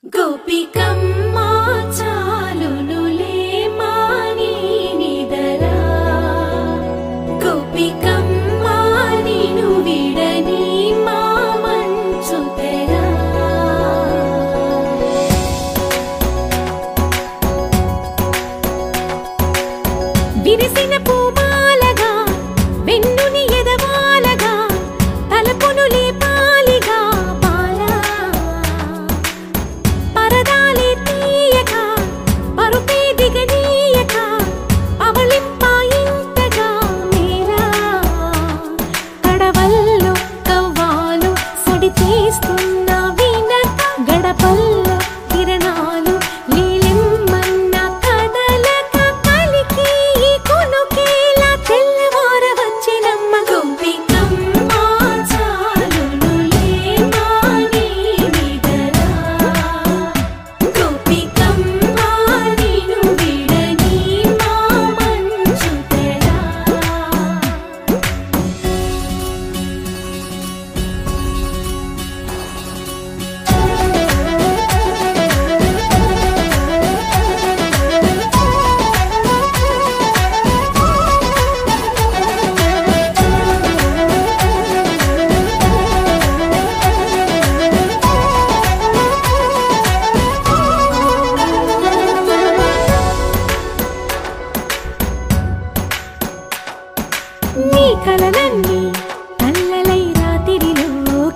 గోపికమ్మా చాలునులే మాని నిదరా గోపికమ్మా నిను విడని మా మంచు తెరా విరిసిన పూమాలగా వెన్నుని ఎదవాలగా తలపును లేపాలిగా బాలా పరదాలే తీయక పరుపే దిగనీయక అవలింపాయింతగా మీరా కడవల్లో కవ్వాలు సడి చేస్తున్న వినక గడపల్లో కిరణాలు నీలిమ్మన్న కదలక కలికి కొనుకేలా తెల్లవార వచ్చినమ్మ గోపికమ్మా చాలునులే మాని నిదరా గోపికమ్మా నిను విడని మా మంచు తెరా నీ కలలన్నీ కల్లలై రాత్రిలో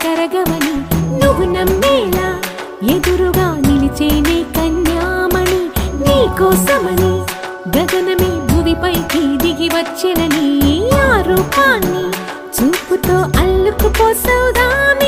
కరగవని నువ్వు నమ్మేలా ఎదురుగా నిలిచేనే కన్యామణి నీ కోసమని గగనమే భువిపైకి దిగి వచ్చెనని ఆ రూపాన్ని చూపుతో అల్లుకుపో సౌదామి